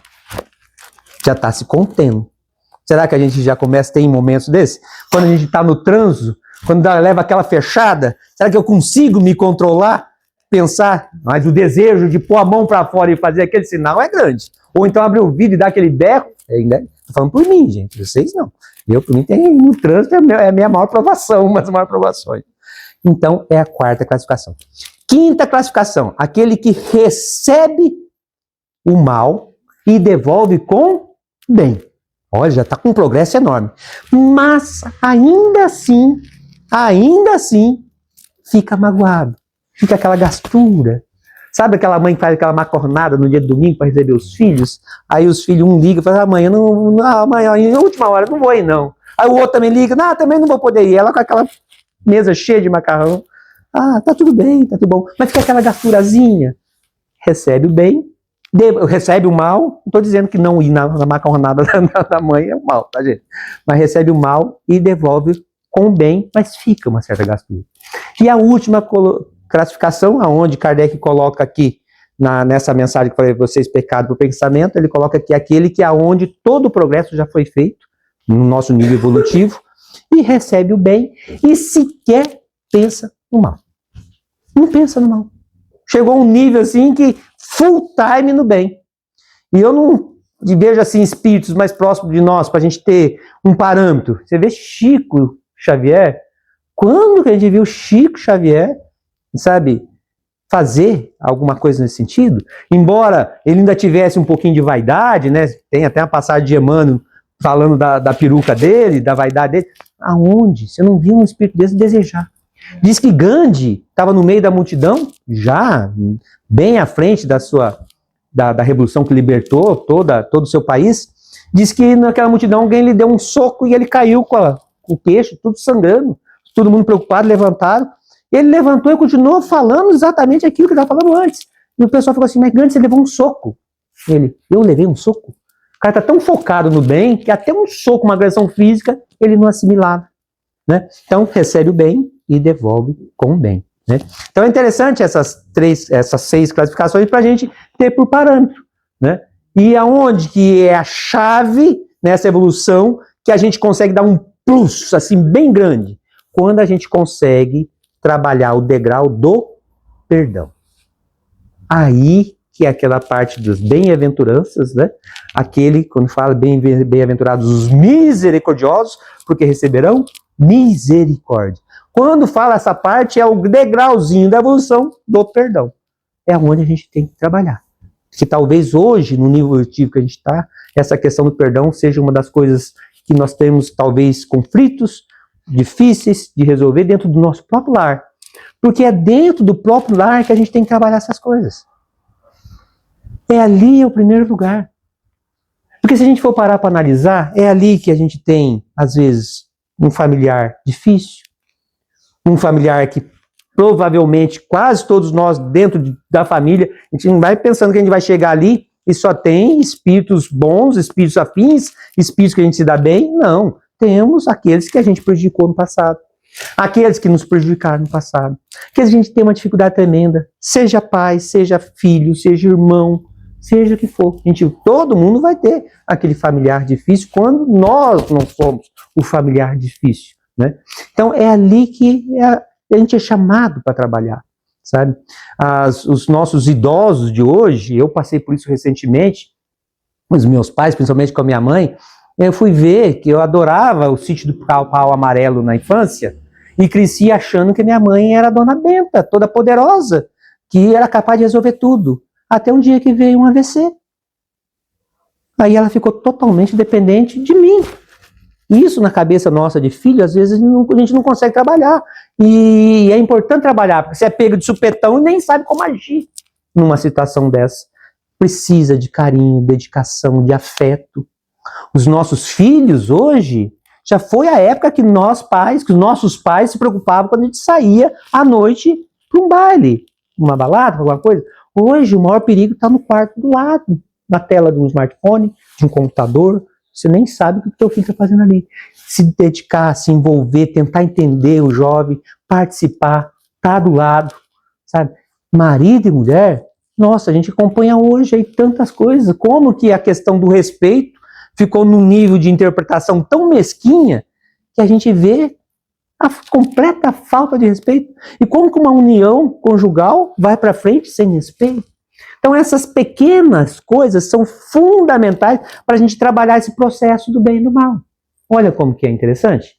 Já está se contendo. Será que a gente já começa a ter momentos desses? Quando a gente está no trânsito, quando leva aquela fechada, será que eu consigo me controlar? Pensar, mas o desejo de pôr a mão para fora e fazer aquele sinal é grande. Ou então abrir o vidro e dar aquele berro. Estou falando por mim, gente. Vocês não. Eu, por mim, no trânsito é a minha maior provação, uma das maiores provações. Então, é a quarta classificação. Quinta classificação. Aquele que recebe o mal e devolve com bem. Olha, já está com um progresso enorme. Mas, ainda assim, fica magoado. Fica aquela gastura. Sabe aquela mãe que faz aquela macornada no dia de domingo para receber os filhos? Aí os filhos, um liga e fala, amanhã, em última hora, não vou ir não. Aí o outro também liga, também não vou poder ir. Ela com aquela mesa cheia de macarrão. Tá tudo bem, tá tudo bom. Mas fica aquela gasturazinha. Recebe o bem, recebe o mal. Não estou dizendo que não ir na macarronada da mãe é o mal, tá, gente? Mas recebe o mal e devolve com o bem, mas fica uma certa gastura. E a última classificação, aonde Kardec coloca aqui, nessa mensagem que eu falei para vocês, pecado por pensamento, ele coloca aqui aquele que aonde todo o progresso já foi feito, no nosso nível evolutivo, e recebe o bem e sequer pensa no mal. Não pensa no mal. Chegou a um nível assim que full time no bem. E eu não vejo assim espíritos mais próximos de nós para a gente ter um parâmetro. Você vê Chico Xavier. Quando que a gente viu Chico Xavier, sabe, fazer alguma coisa nesse sentido? Embora ele ainda tivesse um pouquinho de vaidade, né? Tem até uma passagem de Emmanuel falando da peruca dele, da vaidade dele. Aonde? Você não viu um espírito desse desejar? Diz que Gandhi estava no meio da multidão, já bem à frente da revolução que libertou todo o seu país. Diz que naquela multidão alguém lhe deu um soco e ele caiu com o queixo, tudo sangrando. Todo mundo preocupado, levantaram. Ele levantou e continuou falando exatamente aquilo que ele estava falando antes. E o pessoal ficou assim, mas Gandhi, você levou um soco. Eu levei um soco? O cara está tão focado no bem que até um soco, uma agressão física, ele não assimilava. Né? Então, recebe o bem e devolve com o bem. Né? Então, é interessante essas 6 classificações para a gente ter por parâmetro. Né? E aonde que é a chave nessa evolução que a gente consegue dar um plus, assim, bem grande? Quando a gente consegue trabalhar o degrau do perdão. Aí que é aquela parte das bem-aventuranças, né? Aquele, quando fala bem-aventurados os misericordiosos, porque receberão misericórdia. Quando fala essa parte, é o degrauzinho da evolução do perdão. É onde a gente tem que trabalhar. Que talvez hoje, no nível evolutivo que a gente está, essa questão do perdão seja uma das coisas que nós temos, talvez, conflitos difíceis de resolver dentro do nosso próprio lar. Porque é dentro do próprio lar que a gente tem que trabalhar essas coisas. É ali o primeiro lugar. Porque se a gente for parar para analisar, é ali que a gente tem, às vezes, um familiar difícil, um familiar que provavelmente quase todos nós dentro da família, a gente não vai pensando que a gente vai chegar ali e só tem espíritos bons, espíritos afins, espíritos que a gente se dá bem. Não. Temos aqueles que a gente prejudicou no passado. Aqueles que nos prejudicaram no passado. Aqueles que a gente tem uma dificuldade tremenda. Seja pai, seja filho, seja irmão, seja o que for. Todo mundo vai ter aquele familiar difícil quando nós não somos o familiar difícil. Né? Então é ali que a gente é chamado para trabalhar. Sabe? Os nossos idosos de hoje, eu passei por isso recentemente, os meus pais, principalmente com a minha mãe, eu fui ver que eu adorava o Sítio do Pau Amarelo na infância e cresci achando que minha mãe era a Dona Benta, toda poderosa, que era capaz de resolver tudo. Até um dia que veio um AVC. Aí ela ficou totalmente dependente de mim. Isso na cabeça nossa de filho, às vezes a gente não consegue trabalhar. E é importante trabalhar, porque você é pego de supetão e nem sabe como agir numa situação dessa. Precisa de carinho, dedicação, de afeto. Os nossos filhos hoje, já foi a época que os nossos pais se preocupavam quando a gente saía à noite para um baile, uma balada, alguma coisa. Hoje o maior perigo está no quarto do lado, na tela do smartphone, de um computador. Você nem sabe o que o teu filho está fazendo ali. Se dedicar, se envolver, tentar entender o jovem, participar, estar do lado, sabe? Marido e mulher, nossa, a gente acompanha hoje aí tantas coisas, como que a questão do respeito ficou num nível de interpretação tão mesquinha que a gente vê a completa falta de respeito. E como que uma união conjugal vai para frente sem respeito? Então essas pequenas coisas são fundamentais para a gente trabalhar esse processo do bem e do mal. Olha como que é interessante.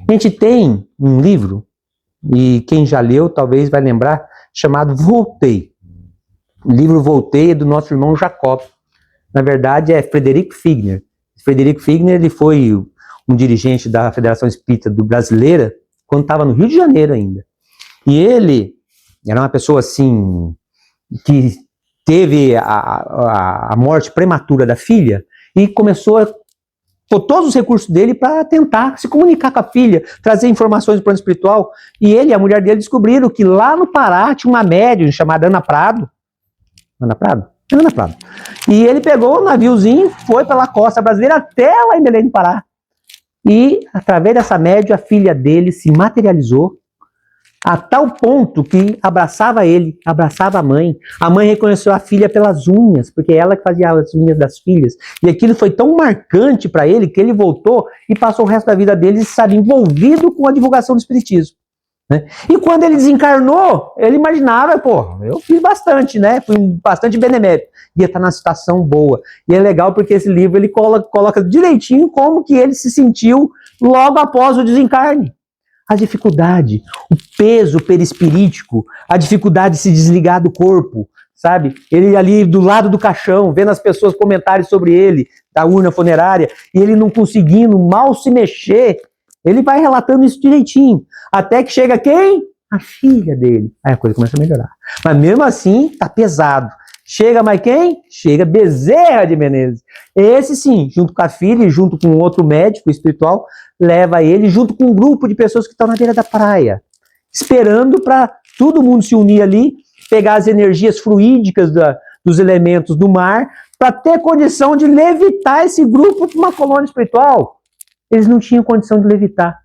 A gente tem um livro, e quem já leu talvez vai lembrar, chamado Voltei. O livro Voltei é do nosso irmão Jacob. Na verdade, é Frederico Figner. Frederico Figner ele foi um dirigente da Federação Espírita Brasileira quando estava no Rio de Janeiro ainda. E ele era uma pessoa assim que teve a morte prematura da filha e começou a pôr todos os recursos dele para tentar se comunicar com a filha, trazer informações do plano espiritual. E ele e a mulher dele descobriram que lá no Pará tinha uma médium chamada Ana Prado. Ana Prado? Ana Prado. E ele pegou o naviozinho, foi pela costa brasileira até lá em Belém do Pará. E, através dessa médium, a filha dele se materializou a tal ponto que abraçava ele, abraçava a mãe reconheceu a filha pelas unhas, porque ela que fazia as unhas das filhas, e aquilo foi tão marcante para ele, que ele voltou e passou o resto da vida dele, sabe, envolvido com a divulgação do espiritismo. Né? E quando ele desencarnou, ele imaginava, pô, eu fiz bastante, né? Fui bastante benemérito. Ia estar numa situação boa. E é legal porque esse livro ele coloca direitinho como que ele se sentiu logo após o desencarne. A dificuldade, o peso perispirítico, a dificuldade de se desligar do corpo, sabe? Ele ali do lado do caixão, vendo as pessoas comentarem sobre ele, da urna funerária, e ele não conseguindo mal se mexer. Ele vai relatando isso direitinho. Até que chega quem? A filha dele. Aí a coisa começa a melhorar. Mas mesmo assim, tá pesado. Chega mais quem? Chega Bezerra de Menezes. Esse sim, junto com a filha e junto com outro médico espiritual, leva ele junto com um grupo de pessoas que estão na beira da praia, esperando para todo mundo se unir ali, pegar as energias fluídicas dos elementos do mar, para ter condição de levitar esse grupo para uma colônia espiritual. Eles não tinham condição de levitar.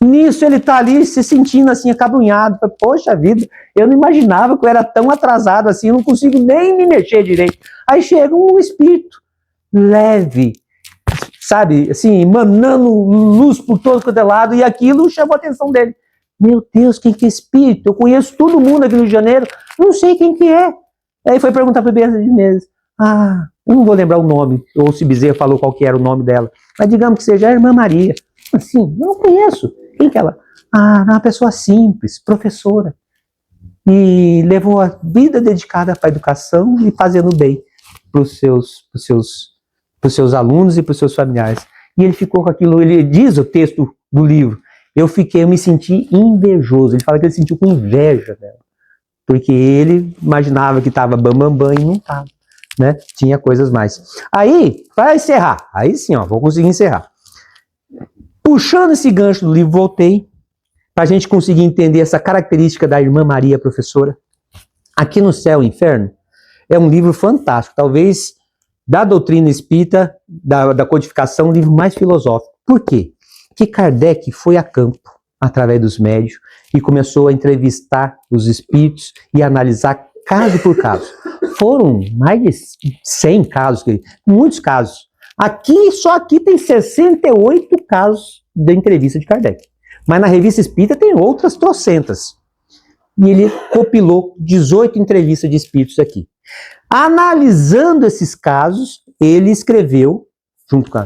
Nisso ele está ali se sentindo assim, acabrunhado. Poxa vida, eu não imaginava que eu era tão atrasado assim, eu não consigo nem me mexer direito. Aí chega um espírito leve, sabe, assim, emanando luz por todo quanto é lado, e aquilo chamou a atenção dele. Meu Deus, quem que é espírito? Eu conheço todo mundo aqui no Rio de Janeiro, não sei quem que é. Aí foi perguntar para o Bezerra de Menezes. Eu não vou lembrar o nome, ou se Bezerra falou qual que era o nome dela, mas digamos que seja a Irmã Maria. Assim, não conheço. Quem que ela? Uma pessoa simples, professora. E levou a vida dedicada para a educação e fazendo bem para os seus alunos e para os seus familiares. E ele ficou com aquilo, ele diz o texto do livro, eu me senti invejoso. Ele fala que ele sentiu com inveja dela. Porque ele imaginava que estava bambambam e não estava. Né? Tinha coisas mais. Aí, para encerrar, aí sim, ó, vou conseguir encerrar. Puxando esse gancho do livro, voltei para a gente conseguir entender essa característica da Irmã Maria, professora. Aqui no Céu e Inferno é um livro fantástico, talvez da doutrina espírita, da codificação, um livro mais filosófico. Por quê? Porque Kardec foi a campo, através dos médios, e começou a entrevistar os espíritos e analisar caso por caso. Foram mais de 100 casos, muitos casos. Só aqui tem 68 casos de entrevista de Kardec. Mas na Revista Espírita tem outras trocentas. E ele compilou 18 entrevistas de espíritos aqui. Analisando esses casos, ele escreveu, junto com,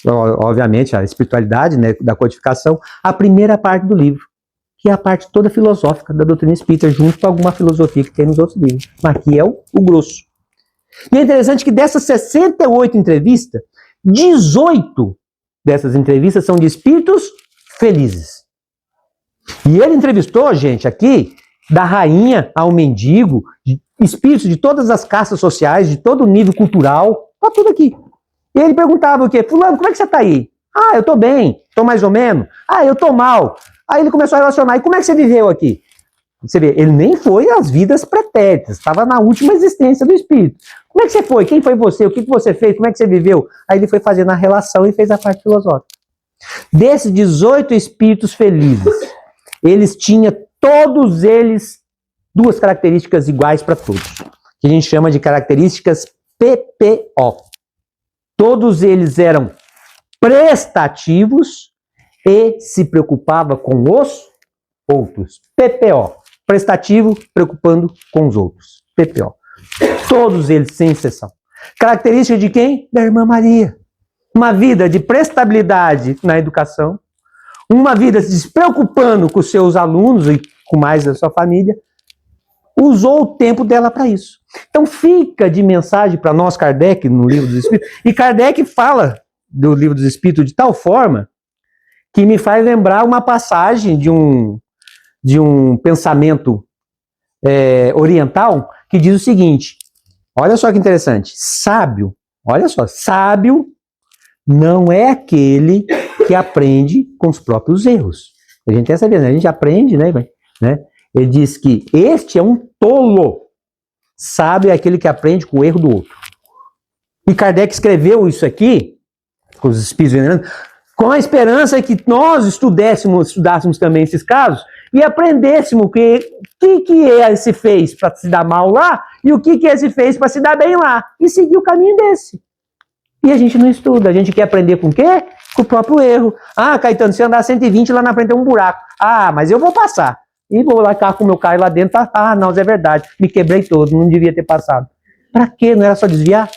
obviamente, a espiritualidade, né, da codificação, a primeira parte do livro, que é a parte toda filosófica da doutrina espírita, junto com alguma filosofia que tem nos outros livros. Mas aqui é o grosso. E é interessante que dessas 68 entrevistas, 18 dessas entrevistas são de espíritos felizes. E ele entrevistou, gente, aqui, da rainha ao mendigo, de espíritos de todas as castas sociais, de todo o nível cultural, tá tudo aqui. E ele perguntava o quê? Fulano, como é que você tá aí? Eu tô bem, tô mais ou menos. Eu tô mal. Aí ele começou a relacionar. E como é que você viveu aqui? Você vê, ele nem foi às vidas pretéritas, estava na última existência do espírito. Como é que você foi? Quem foi você? O que você fez? Como é que você viveu? Aí ele foi fazendo a relação e fez a parte filosófica. Desses 18 espíritos felizes, eles tinham, todos eles, duas características iguais para todos, que a gente chama de características PPO. Todos eles eram prestativos e se preocupavam com os outros. PPO. Prestativo, preocupando com os outros. PPO. Todos eles, sem exceção. Característica de quem? Da Irmã Maria. Uma vida de prestabilidade na educação, uma vida se despreocupando com os seus alunos e com mais da sua família, usou o tempo dela para isso. Então fica de mensagem para nós, Kardec, no Livro dos Espíritos, e Kardec fala do Livro dos Espíritos de tal forma que me faz lembrar uma passagem de um pensamento oriental que diz o seguinte, olha só que interessante, sábio, olha só, sábio não é aquele que aprende com os próprios erros. A gente tem essa vida, né? A gente aprende, né? Ele diz que este é um tolo. Sábio é aquele que aprende com o erro do outro. E Kardec escreveu isso aqui, com os espíritos venerantes, com a esperança que nós estudássemos também esses casos e aprendêssemos o que esse fez para se dar mal lá e o que esse fez para se dar bem lá. E seguir o caminho desse. E a gente não estuda. A gente quer aprender com o quê? Com o próprio erro. Ah, Caetano, se andar 120 lá na frente tem um buraco. Ah, mas eu vou passar. E vou lá com o meu carro lá dentro. Ah, não, isso é verdade. Me quebrei todo, não devia ter passado. Para quê? Não era só desviar?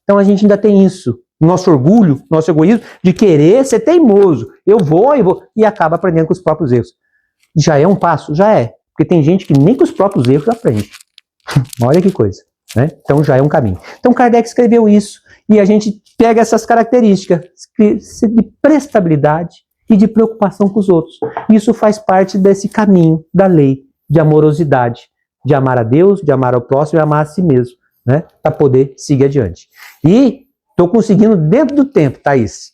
Então a gente ainda tem isso. Nosso orgulho, nosso egoísmo de querer ser teimoso. Eu vou. E acaba aprendendo com os próprios erros. Já é um passo? Já é. Porque tem gente que nem com os próprios erros aprende. Olha que coisa. Né? Então já é um caminho. Então Kardec escreveu isso. E a gente pega essas características de prestabilidade e de preocupação com os outros. Isso faz parte desse caminho da lei de amorosidade. De amar a Deus, de amar ao próximo e amar a si mesmo. Né? Para poder seguir adiante. E estou conseguindo dentro do tempo, Thaís.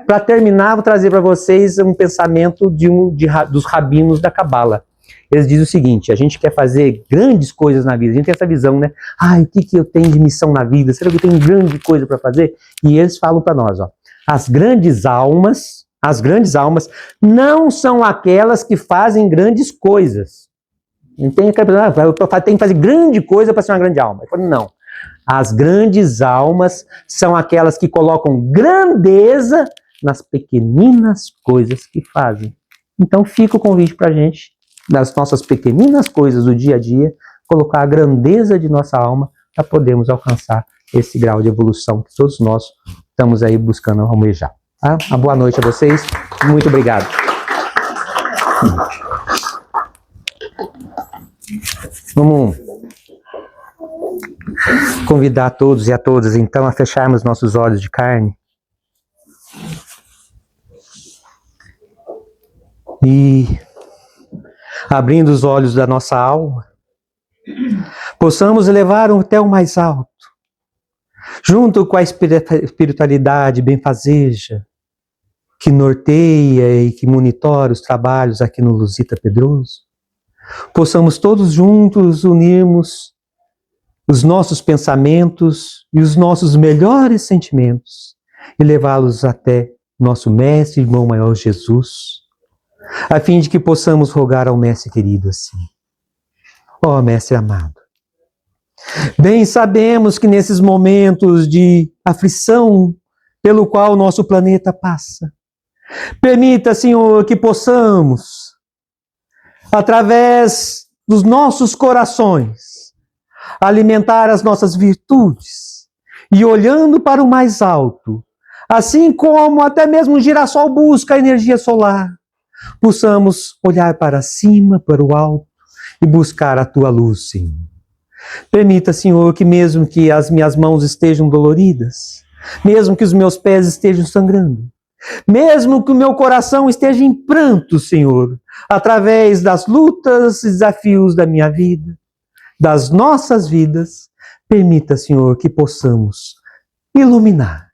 Para terminar, vou trazer para vocês um pensamento dos rabinos da Cabala. Eles dizem o seguinte: a gente quer fazer grandes coisas na vida. A gente tem essa visão, né? Ai, o que eu tenho de missão na vida? Será que eu tenho grande coisa para fazer? E eles falam para nós, ó, as grandes almas não são aquelas que fazem grandes coisas. Não tem aquela pessoa, eu tenho que fazer grande coisa para ser uma grande alma. Eu falo, não. As grandes almas são aquelas que colocam grandeza nas pequeninas coisas que fazem. Então fica o convite para a gente, das nossas pequeninas coisas do dia a dia, colocar a grandeza de nossa alma para podermos alcançar esse grau de evolução que todos nós estamos aí buscando almejar. Tá? Uma boa noite a vocês. Muito obrigado. Vamos convidar a todos e a todas, então, a fecharmos nossos olhos de carne e, abrindo os olhos da nossa alma, possamos elevar até o mais alto, junto com a espiritualidade benfazeja que norteia e que monitora os trabalhos aqui no Lusita Pedroso. Possamos todos juntos unirmos os nossos pensamentos e os nossos melhores sentimentos e levá-los até nosso Mestre e Irmão Maior Jesus, a fim de que possamos rogar ao Mestre querido assim: ó Mestre amado, bem sabemos que nesses momentos de aflição pelo qual o nosso planeta passa, permita, Senhor, que possamos, através dos nossos corações, alimentar as nossas virtudes e olhando para o mais alto, assim como até mesmo o girassol busca a energia solar, possamos olhar para cima, para o alto e buscar a tua luz, Senhor. Permita, Senhor, que mesmo que as minhas mãos estejam doloridas, mesmo que os meus pés estejam sangrando, mesmo que o meu coração esteja em pranto, Senhor, através das lutas e desafios da minha vida, das nossas vidas, permita, Senhor, que possamos iluminar.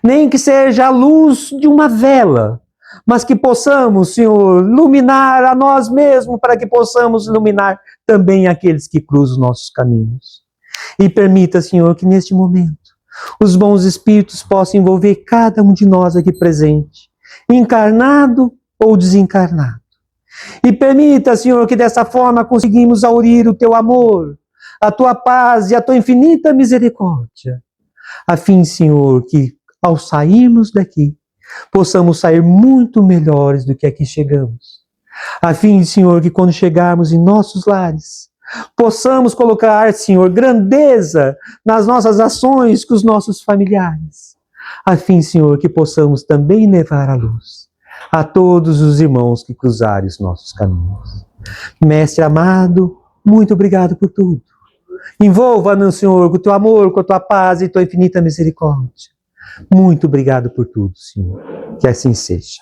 Nem que seja a luz de uma vela, mas que possamos, Senhor, iluminar a nós mesmos, para que possamos iluminar também aqueles que cruzam os nossos caminhos. E permita, Senhor, que neste momento os bons espíritos possam envolver cada um de nós aqui presente, encarnado ou desencarnado. E permita, Senhor, que dessa forma conseguimos aurir o teu amor, a tua paz e a tua infinita misericórdia, a fim, Senhor, que ao sairmos daqui, possamos sair muito melhores do que aqui chegamos. A fim, Senhor, que quando chegarmos em nossos lares, possamos colocar, Senhor, grandeza nas nossas ações com os nossos familiares. A fim, Senhor, que possamos também levar a luz a todos os irmãos que cruzarem os nossos caminhos. Mestre amado, muito obrigado por tudo. Envolva-nos, Senhor, com o teu amor, com a tua paz e tua infinita misericórdia. Muito obrigado por tudo, Senhor. Que assim seja.